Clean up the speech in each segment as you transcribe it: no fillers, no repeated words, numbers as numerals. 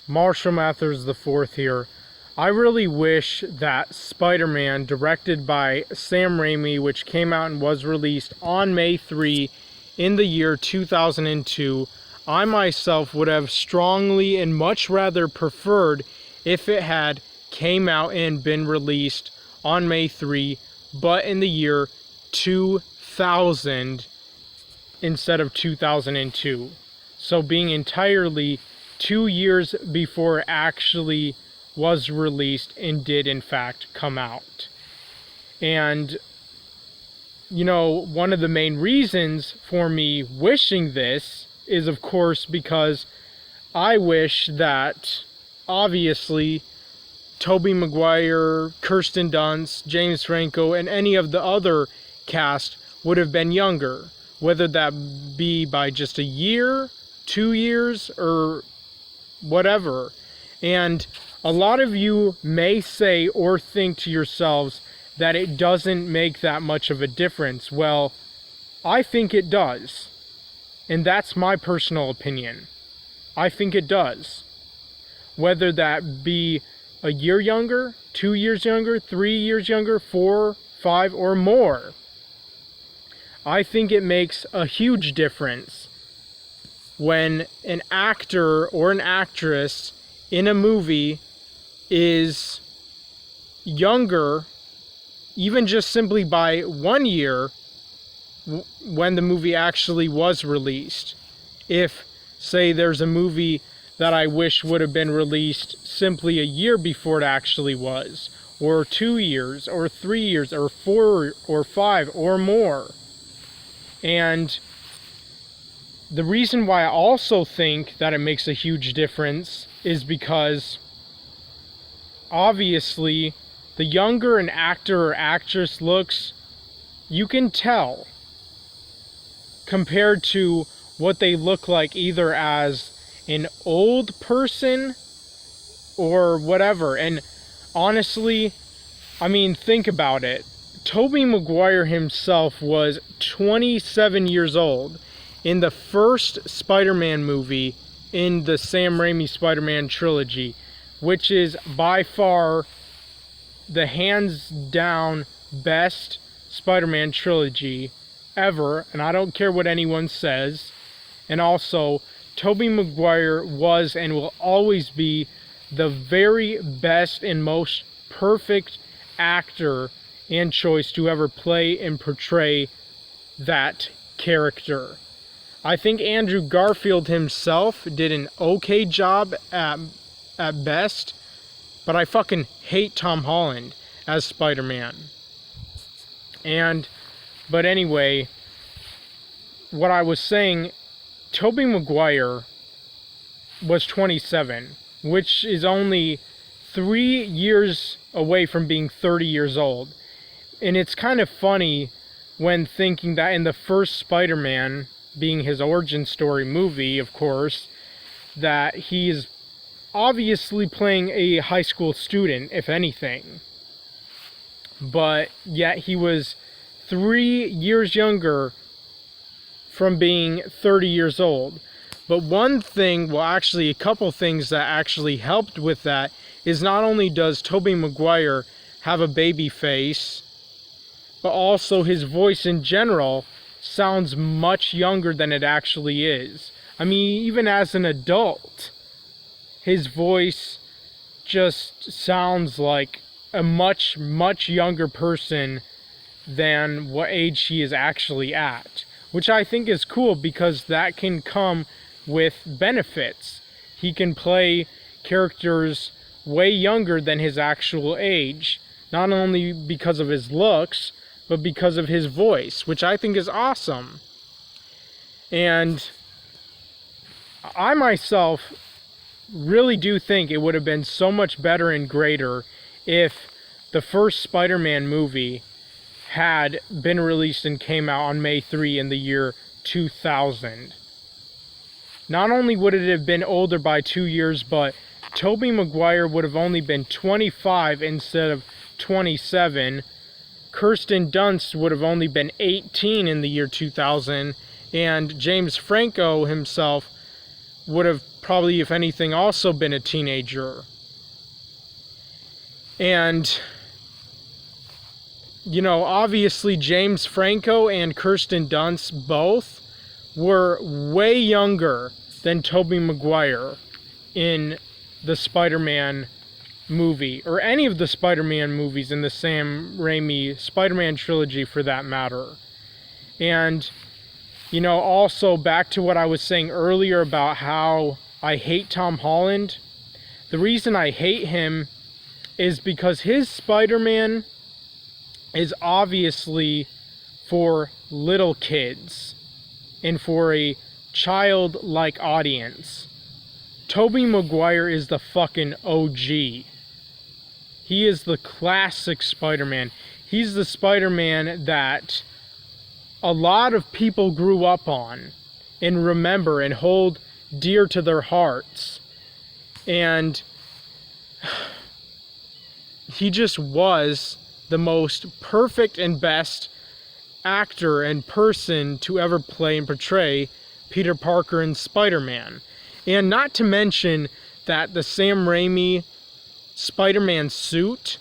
Marshall Mathers IV here. I really wish that Spider-Man, directed by Sam Raimi, which came out and was released on May 3 in the year 2002, I myself would have strongly and much rather preferred if it had came out and been released on May 3, but in the year 2000 instead of 2002. So being entirely 2 years before it actually was released and did in fact come out. And one of the main reasons for me wishing this is, of course, because I wish that obviously Tobey Maguire, Kirsten Dunst, James Franco, and any of the other cast would have been younger, whether that be by just a year, 2 years, or whatever. And a lot of you may say or think to yourselves that it doesn't make that much of a difference. Well, I think it does. And that's my personal opinion. I think it does. Whether that be a year younger, 2 years younger, 3 years younger, 4, 5, or more. I think it makes a huge difference when an actor or an actress in a movie is younger, even just simply by 1 year, when the movie actually was released. If, say, there's a movie that I wish would have been released simply a year before it actually was, or 2 years, or 3 years, or 4 or 5 or more. And the reason why I also think that it makes a huge difference is because obviously the younger an actor or actress looks, you can tell compared to what they look like either as an old person or whatever. And honestly, I mean, think about it. Tobey Maguire himself was 27 years old in the first Spider-Man movie in the Sam Raimi Spider-Man trilogy, which is by far the hands down best Spider-Man trilogy ever, and I don't care what anyone says. And also, Tobey Maguire was and will always be the very best and most perfect actor and choice to ever play and portray that character. I think Andrew Garfield himself did an okay job at best, but I fucking hate Tom Holland as Spider-Man. But anyway, what I was saying, Tobey Maguire was 27, which is only 3 years away from being 30 years old. And it's kind of funny when thinking that in the first Spider-Man, being his origin story movie, of course, that he is obviously playing a high school student, if anything. But yet he was 3 years younger from being 30 years old. But one thing, well, actually a couple things that actually helped with that is not only does Tobey Maguire have a baby face, but also his voice in general sounds much younger than it actually is. I mean, even as an adult, his voice just sounds like a much, much younger person than what age he is actually at. Which I think is cool because that can come with benefits. He can play characters way younger than his actual age, not only because of his looks, but because of his voice, which I think is awesome. And I myself really do think it would have been so much better and greater if the first Spider-Man movie had been released and came out on May 3 in the year 2000. Not only would it have been older by 2 years, but Tobey Maguire would have only been 25 instead of 27. Kirsten Dunst would have only been 18 in the year 2000, and James Franco himself would have probably, if anything, also been a teenager. And, you know, obviously James Franco and Kirsten Dunst both were way younger than Tobey Maguire in the Spider-Man movie, or any of the Spider-Man movies in the Sam Raimi Spider-Man trilogy for that matter. And, you know, also back to what I was saying earlier about how I hate Tom Holland. The reason I hate him is because his Spider-Man is obviously for little kids and for a childlike audience. Tobey Maguire is the fucking OG. He is the classic Spider-Man. He's the Spider-Man that a lot of people grew up on and remember and hold dear to their hearts. And he just was the most perfect and best actor and person to ever play and portray Peter Parker in Spider-Man. And not to mention that the Sam Raimi Spider-Man suit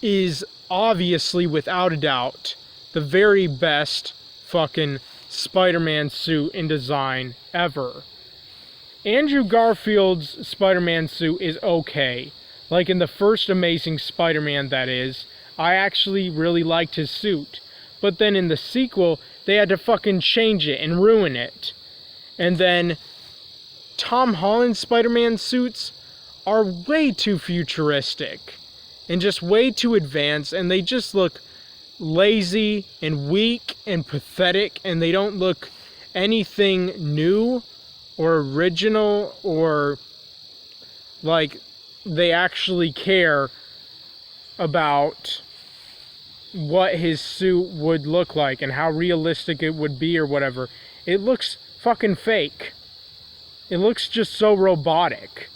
is obviously, without a doubt, the very best fucking Spider-Man suit in design ever. Andrew Garfield's Spider-Man suit is okay. Like in the first Amazing Spider-Man, that is, I actually really liked his suit. But then in the sequel, they had to fucking change it and ruin it. And then Tom Holland's Spider-Man suits are way too futuristic and just way too advanced, and they just look lazy and weak and pathetic, and they don't look anything new or original or like they actually care about what his suit would look like and how realistic it would be or whatever. It looks fucking fake. It looks just so robotic.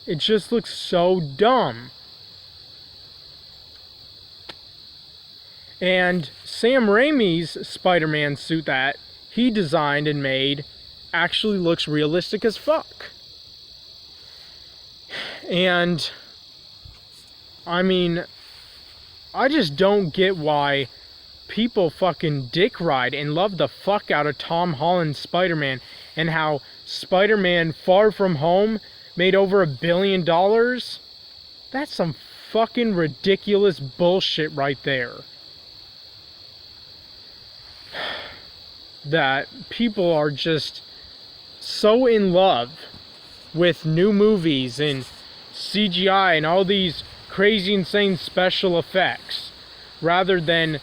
It just looks so dumb. And Sam Raimi's Spider-Man suit that he designed and made actually looks realistic as fuck. And, I mean, I just don't get why people fucking dick ride and love the fuck out of Tom Holland's Spider-Man, and how Spider-Man Far From Home made over $1 billion. That's some fucking ridiculous bullshit right there. That people are just so in love with new movies and CGI and all these crazy insane special effects, rather than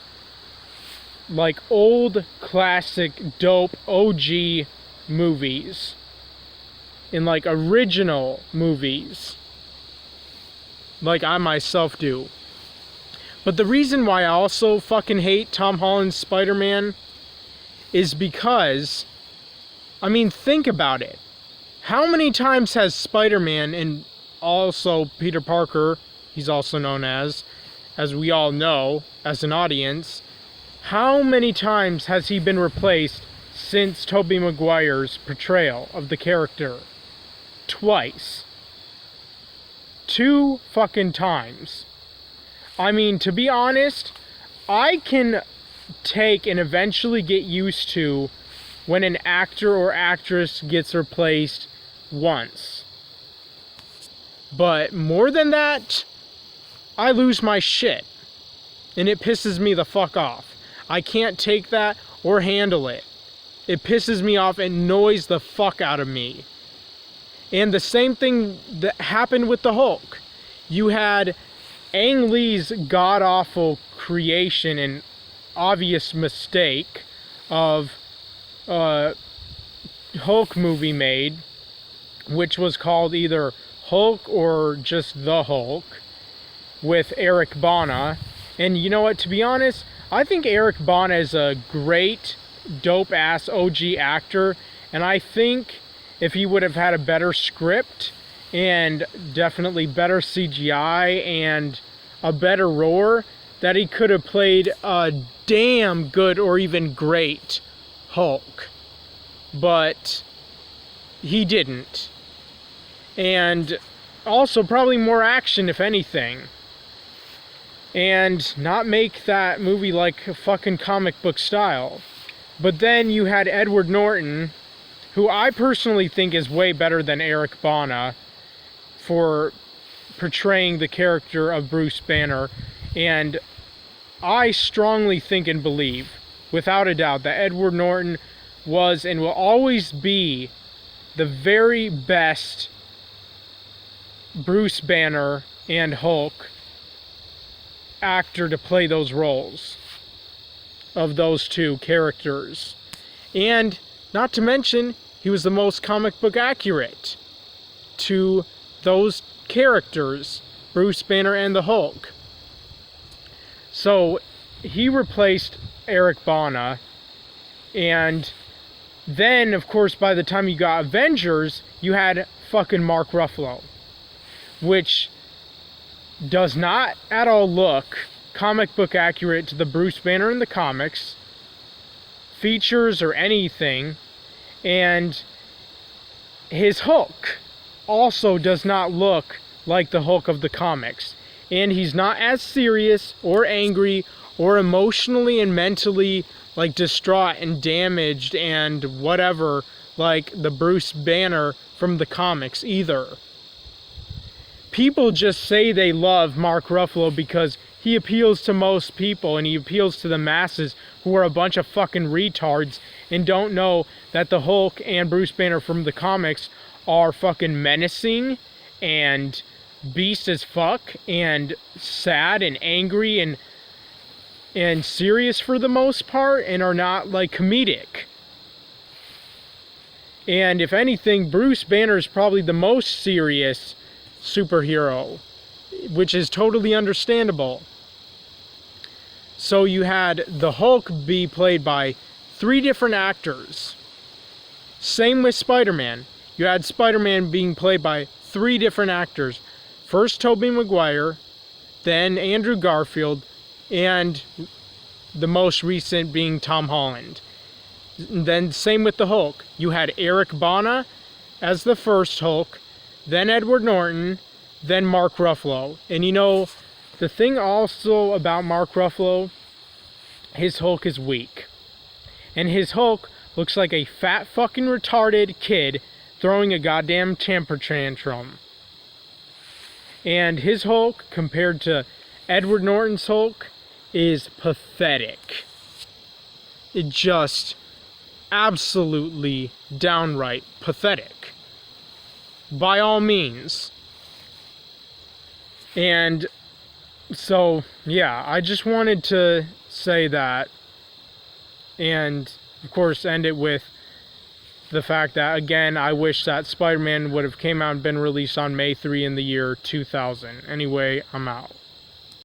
like old classic dope OG movies and like original movies like I myself do. But the reason why I also fucking hate Tom Holland's Spider-Man is because, I mean, think about it. How many times has Spider-Man, and also Peter Parker, he's also known as we all know, as an audience, how many times has he been replaced since Tobey Maguire's portrayal of the character? Twice. 2 fucking times. I mean, to be honest, I can take and eventually get used to when an actor or actress gets replaced once. But more than that, I lose my shit. And it pisses me the fuck off. I can't take that or handle it. It pisses me off and annoys the fuck out of me. And the same thing that happened with the Hulk. You had Ang Lee's god-awful creation and obvious mistake of a Hulk movie made, which was called either Hulk or just The Hulk, with Eric Bana. And you know what, to be honest, I think Eric Bana is a great, dope-ass OG actor, and I think if he would have had a better script and definitely better CGI and a better roar, that he could have played a damn good or even great Hulk. But he didn't. And also probably more action, if anything. And not make that movie like a fucking comic book style. But then you had Edward Norton, who I personally think is way better than Eric Bana for portraying the character of Bruce Banner. And I strongly think and believe, without a doubt, that Edward Norton was and will always be the very best Bruce Banner and Hulk actor to play those roles of those two characters. And not to mention, he was the most comic book accurate to those characters, Bruce Banner and the Hulk. So he replaced Eric Bana, and then, of course, by the time you got Avengers, you had fucking Mark Ruffalo, which does not at all look comic book accurate to the Bruce Banner in the comics, features or anything, and his Hulk also does not look like the Hulk of the comics, and he's not as serious or angry or emotionally and mentally like distraught and damaged and whatever like the Bruce Banner from the comics either. People just say they love Mark Ruffalo because he appeals to most people and he appeals to the masses who are a bunch of fucking retards and don't know that the Hulk and Bruce Banner from the comics are fucking menacing and beast as fuck and sad and angry and serious for the most part and are not like comedic. And if anything, Bruce Banner is probably the most serious superhero, which is totally understandable. So you had the Hulk be played by 3 different actors. Same with Spider-Man. You had Spider-Man being played by 3 different actors. First Tobey Maguire, then Andrew Garfield, and the most recent being Tom Holland. And then same with the Hulk. You had Eric Bana as the first Hulk, then Edward Norton, then Mark Ruffalo. And you know, the thing also about Mark Ruffalo, his Hulk is weak. And his Hulk looks like a fat fucking retarded kid throwing a goddamn temper tantrum. And his Hulk, compared to Edward Norton's Hulk, is pathetic. It just absolutely downright pathetic. By all means. And so, yeah, I just wanted to say that. And, of course, end it with the fact that, again, I wish that Spider-Man would have came out and been released on May 3 in the year 2000. Anyway, I'm out.